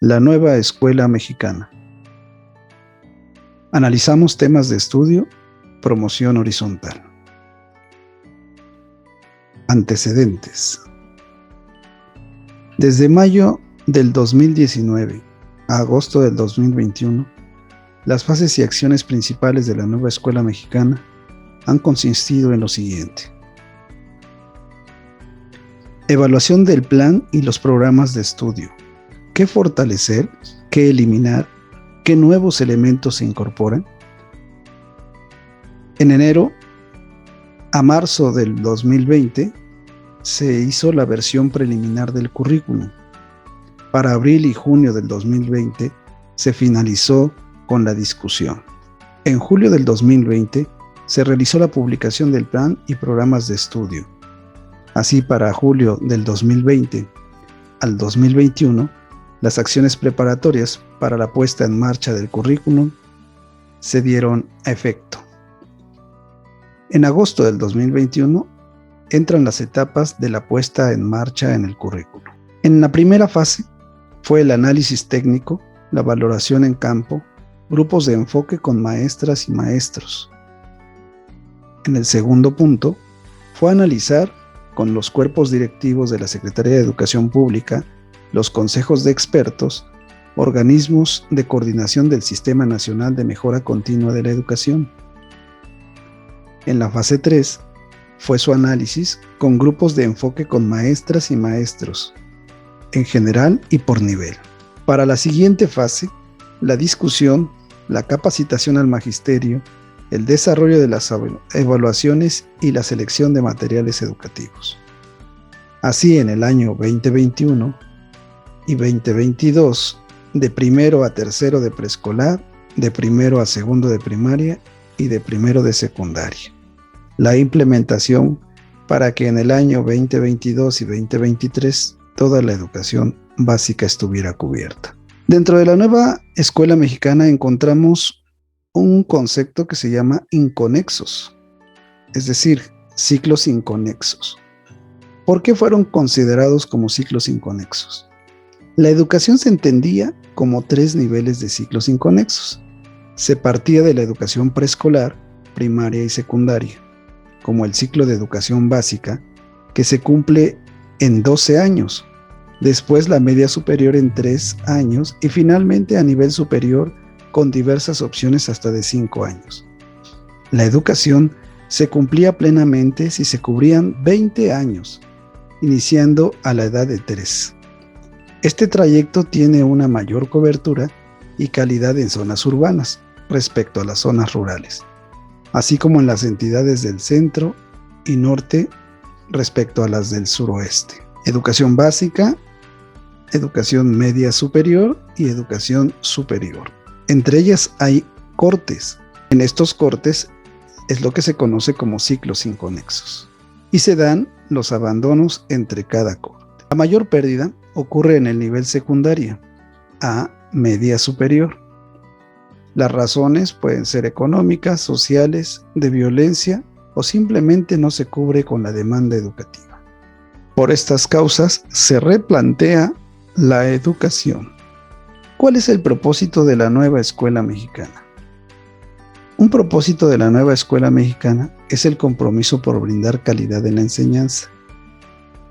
La nueva escuela mexicana. Analizamos temas de estudio, promoción horizontal. Antecedentes. Desde mayo del 2019 a agosto del 2021, las fases y acciones principales de la nueva escuela mexicana han consistido en lo siguiente: evaluación del plan y los programas de estudio. ¿Qué fortalecer? ¿Qué eliminar? ¿Qué nuevos elementos se incorporan? En enero a marzo del 2020 se hizo la versión preliminar del currículum. Para abril y junio del 2020 se finalizó con la discusión. En julio del 2020 se realizó la publicación del plan y programas de estudio. Así, para julio del 2020 al 2021, las acciones preparatorias para la puesta en marcha del currículum se dieron a efecto. En agosto del 2021 entran las etapas de la puesta en marcha en el currículum. En la primera fase fue el análisis técnico, la valoración en campo, grupos de enfoque con maestras y maestros. En el segundo punto fue analizar con los cuerpos directivos de la Secretaría de Educación Pública, los consejos de expertos, organismos de coordinación del Sistema Nacional de Mejora Continua de la Educación. En la fase 3 fue su análisis con grupos de enfoque con maestras y maestros, en general y por nivel. Para la siguiente fase, la discusión, la capacitación al magisterio, el desarrollo de las evaluaciones y la selección de materiales educativos. Así, en el año 2021 y 2022, de primero a tercero de preescolar, de primero a segundo de primaria y de primero de secundaria. La implementación para que en el año 2022 y 2023 toda la educación básica estuviera cubierta. Dentro de la nueva escuela mexicana encontramos un concepto que se llama inconexos, es decir, ciclos inconexos. ¿Por qué fueron considerados como ciclos inconexos? La educación se entendía como 3 niveles de ciclos inconexos. Se partía de la educación preescolar, primaria y secundaria, como el ciclo de educación básica, que se cumple en 12 años, después la media superior en 3 años y finalmente a nivel superior con diversas opciones hasta de 5 años. La educación se cumplía plenamente si se cubrían 20 años, iniciando a la edad de 3. Este trayecto tiene una mayor cobertura y calidad en zonas urbanas respecto a las zonas rurales, así como en las entidades del centro y norte respecto a las del suroeste. Educación básica, educación media superior y educación superior. Entre ellas hay cortes. En estos cortes es lo que se conoce como ciclos inconexos y se dan los abandonos entre cada corte. La mayor pérdida ocurre en el nivel secundaria a media superior. Las razones pueden ser económicas, sociales, de violencia o simplemente no se cubre con la demanda educativa. Por estas causas se replantea la educación. ¿Cuál es el propósito de la nueva escuela mexicana? Un propósito de la nueva escuela mexicana es el compromiso por brindar calidad en la enseñanza.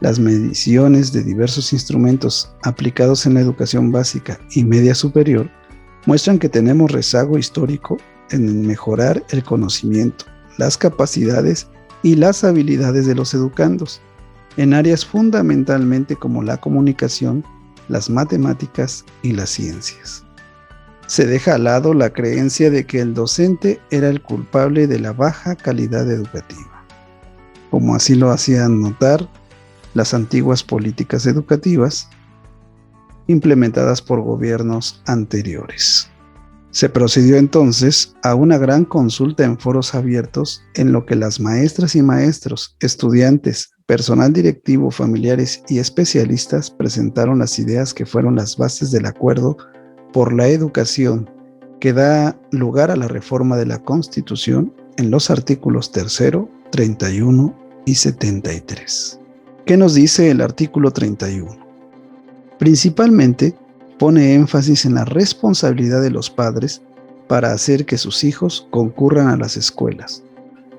Las mediciones de diversos instrumentos aplicados en la educación básica y media superior muestran que tenemos rezago histórico en mejorar el conocimiento, las capacidades y las habilidades de los educandos, en áreas fundamentalmente como la comunicación, las matemáticas y las ciencias. Se deja al lado la creencia de que el docente era el culpable de la baja calidad educativa, como así lo hacían notar las antiguas políticas educativas implementadas por gobiernos anteriores. Se procedió entonces a una gran consulta en foros abiertos en lo que las maestras y maestros, estudiantes, personal directivo, familiares y especialistas presentaron las ideas que fueron las bases del acuerdo por la educación que da lugar a la reforma de la Constitución en los artículos 3, 31 y 73. ¿Qué nos dice el artículo 31? Principalmente, pone énfasis en la responsabilidad de los padres para hacer que sus hijos concurran a las escuelas,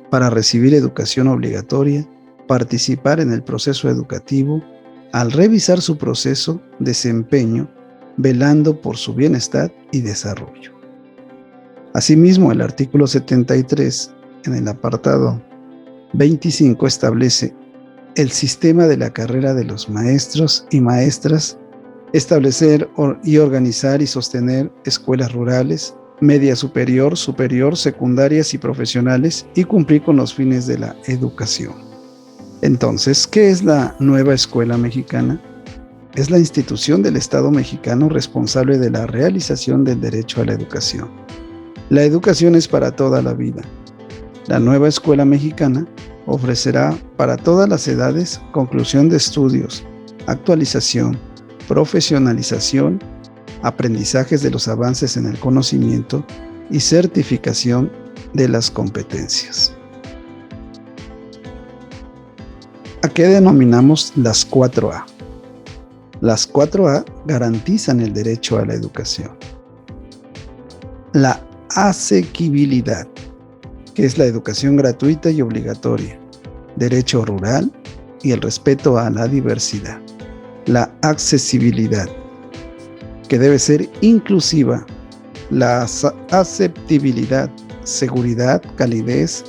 para recibir educación obligatoria, participar en el proceso educativo, al revisar su proceso, desempeño, velando por su bienestar y desarrollo. Asimismo, el artículo 73, en el apartado 25, establece el sistema de la carrera de los maestros y maestras, establecer y organizar y sostener escuelas rurales, media superior, secundarias y profesionales, y cumplir con los fines de la educación. Entonces, ¿qué es la nueva escuela mexicana? Es la institución del Estado mexicano responsable de la realización del derecho a la educación. La educación es para toda la vida. La nueva escuela mexicana ofrecerá para todas las edades conclusión de estudios, actualización, profesionalización, aprendizajes de los avances en el conocimiento y certificación de las competencias. ¿A qué denominamos las 4A? Las 4A garantizan el derecho a la educación. La asequibilidad, que es la educación gratuita y obligatoria, derecho rural y el respeto a la diversidad. La accesibilidad, que debe ser inclusiva, la aceptabilidad, seguridad, calidez,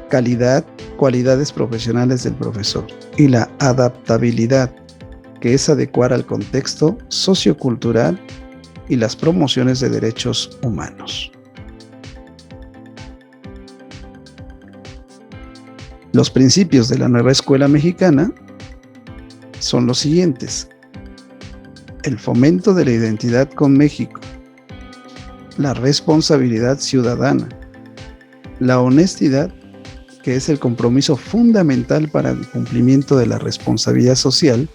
calidad, cualidades profesionales del profesor, y la adaptabilidad, que es adecuar al contexto sociocultural y las promociones de derechos humanos. Los principios de la nueva escuela mexicana son los siguientes: el fomento de la identidad con México, la responsabilidad ciudadana, la honestidad, que es el compromiso fundamental para el cumplimiento de la responsabilidad social,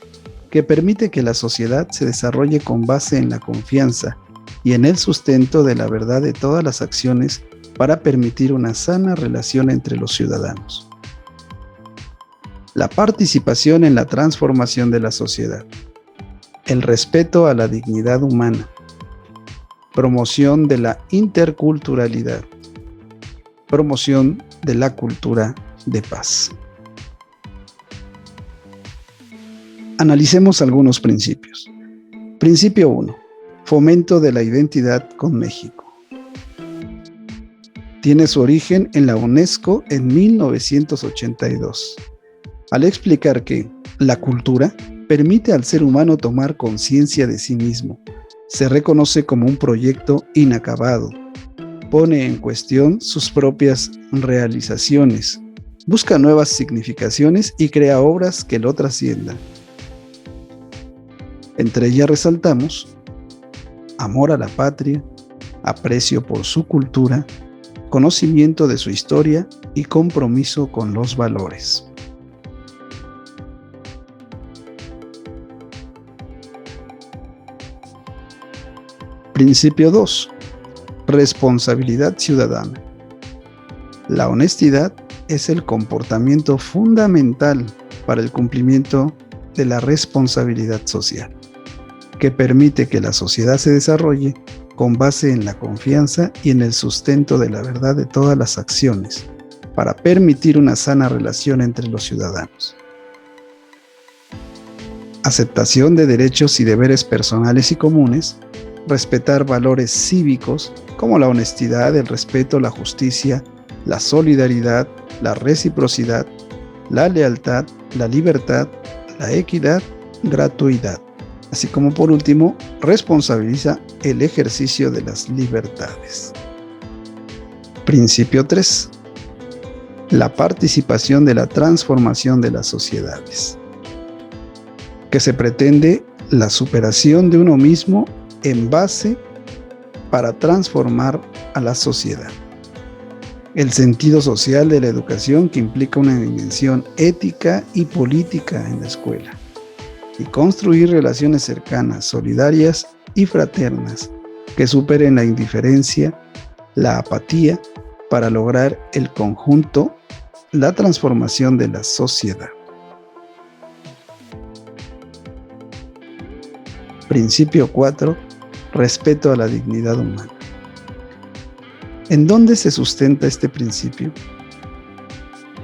que permite que la sociedad se desarrolle con base en la confianza y en el sustento de la verdad de todas las acciones para permitir una sana relación entre los ciudadanos. La participación en la transformación de la sociedad, el respeto a la dignidad humana, promoción de la interculturalidad, promoción de la cultura de paz. Analicemos algunos principios. Principio 1. Fomento de la identidad con México. Tiene su origen en la UNESCO en 1982, al explicar que la cultura permite al ser humano tomar conciencia de sí mismo, se reconoce como un proyecto inacabado, pone en cuestión sus propias realizaciones, busca nuevas significaciones y crea obras que lo trasciendan. Entre ellas resaltamos amor a la patria, aprecio por su cultura, conocimiento de su historia y compromiso con los valores. Principio 2. Responsabilidad ciudadana. La honestidad es el comportamiento fundamental para el cumplimiento de la responsabilidad social, que permite que la sociedad se desarrolle con base en la confianza y en el sustento de la verdad de todas las acciones, para permitir una sana relación entre los ciudadanos. Aceptación de derechos y deberes personales y comunes, respetar valores cívicos como la honestidad, el respeto, la justicia, la solidaridad, la reciprocidad, la lealtad, la libertad, la equidad, gratuidad. Así como por último, responsabiliza el ejercicio de las libertades. Principio 3. La participación de la transformación de las sociedades, que se pretende la superación de uno mismo en base para transformar a la sociedad. El sentido social de la educación, que implica una dimensión ética y política en la escuela, y construir relaciones cercanas, solidarias y fraternas que superen la indiferencia, la apatía, para lograr el conjunto, la transformación de la sociedad. Principio 4. respeto a la dignidad humana. ¿En dónde se sustenta este principio?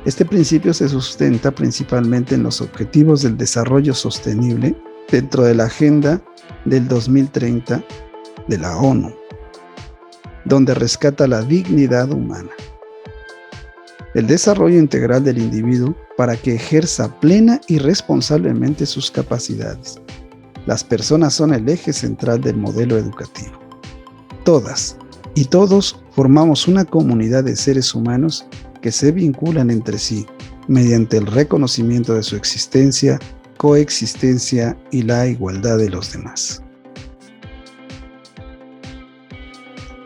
Este principio se sustenta principalmente en los Objetivos del Desarrollo Sostenible dentro de la Agenda del 2030 de la ONU, donde rescata la dignidad humana, el desarrollo integral del individuo para que ejerza plena y responsablemente sus capacidades. Las personas son el eje central del modelo educativo. Todas y todos formamos una comunidad de seres humanos que se vinculan entre sí mediante el reconocimiento de su existencia, coexistencia y la igualdad de los demás.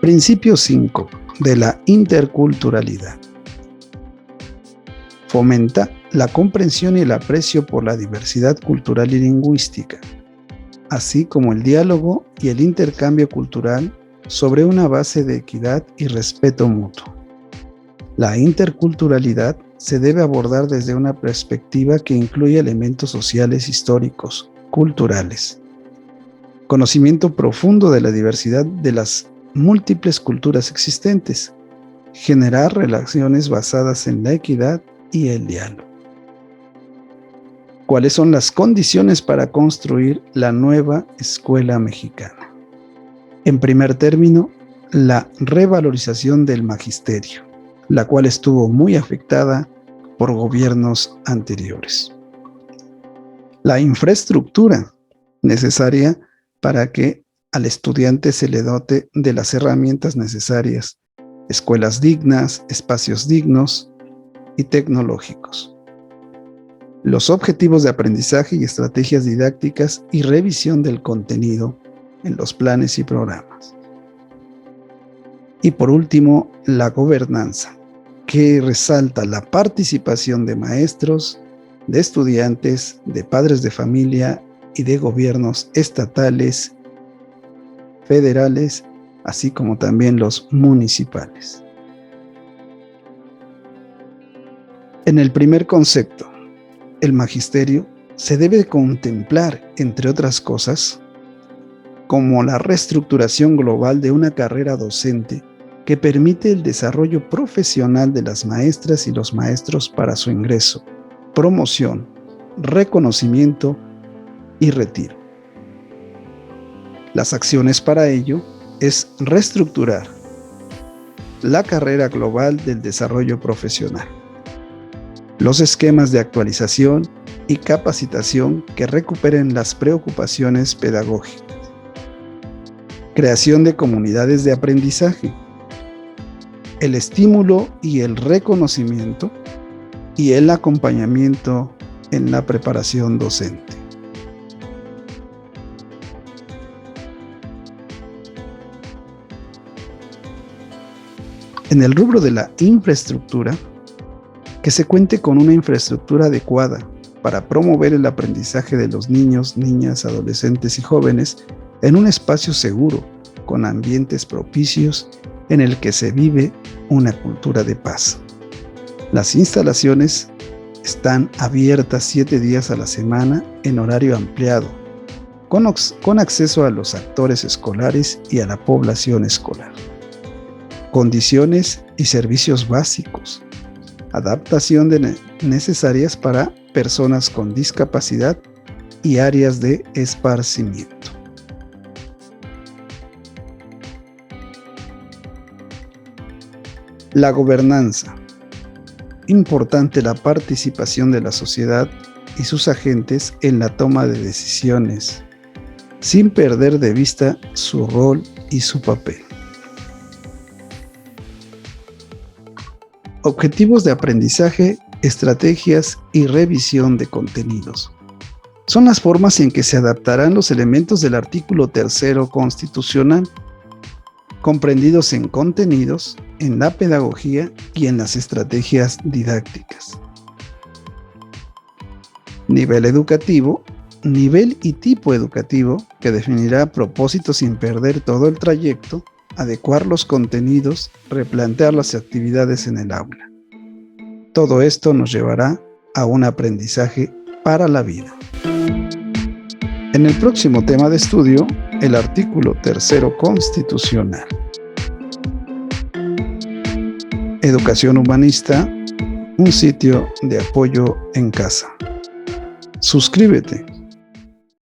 Principio 5 de la interculturalidad. Fomenta la comprensión y el aprecio por la diversidad cultural y lingüística, así como el diálogo y el intercambio cultural sobre una base de equidad y respeto mutuo. La interculturalidad se debe abordar desde una perspectiva que incluye elementos sociales, históricos, culturales, conocimiento profundo de la diversidad de las múltiples culturas existentes, generar relaciones basadas en la equidad y el diálogo. ¿Cuáles son las condiciones para construir la nueva escuela mexicana? En primer término, la revalorización del magisterio, la cual estuvo muy afectada por gobiernos anteriores. La infraestructura necesaria para que al estudiante se le dote de las herramientas necesarias, escuelas dignas, espacios dignos y tecnológicos. Los objetivos de aprendizaje y estrategias didácticas y revisión del contenido en los planes y programas. Y por último, la gobernanza, que resalta la participación de maestros, de estudiantes, de padres de familia y de gobiernos estatales, federales, así como también los municipales. En el primer concepto, el magisterio se debe contemplar, entre otras cosas, como la reestructuración global de una carrera docente que permite el desarrollo profesional de las maestras y los maestros para su ingreso, promoción, reconocimiento y retiro. Las acciones para ello es reestructurar la carrera global del desarrollo profesional, los esquemas de actualización y capacitación que recuperen las preocupaciones pedagógicas, creación de comunidades de aprendizaje, el estímulo y el reconocimiento y el acompañamiento en la preparación docente. En el rubro de la infraestructura, que se cuente con una infraestructura adecuada para promover el aprendizaje de los niños, niñas, adolescentes y jóvenes en un espacio seguro, con ambientes propicios en el que se vive una cultura de paz. Las instalaciones están abiertas 7 días a la semana en horario ampliado, con acceso a los actores escolares y a la población escolar. Condiciones y servicios básicos. Adaptación necesarias para personas con discapacidad y áreas de esparcimiento. La gobernanza. Importante la participación de la sociedad y sus agentes en la toma de decisiones, sin perder de vista su rol y su papel. Objetivos de aprendizaje, estrategias y revisión de contenidos. Son las formas en que se adaptarán los elementos del artículo 3 constitucional, comprendidos en contenidos, en la pedagogía y en las estrategias didácticas. Nivel educativo, nivel y tipo educativo que definirá propósitos sin perder todo el trayecto, adecuar los contenidos, replantear las actividades en el aula. Todo esto nos llevará a un aprendizaje para la vida. En el próximo tema de estudio, el artículo 3º constitucional. Educación Humanista, un sitio de apoyo en casa. Suscríbete.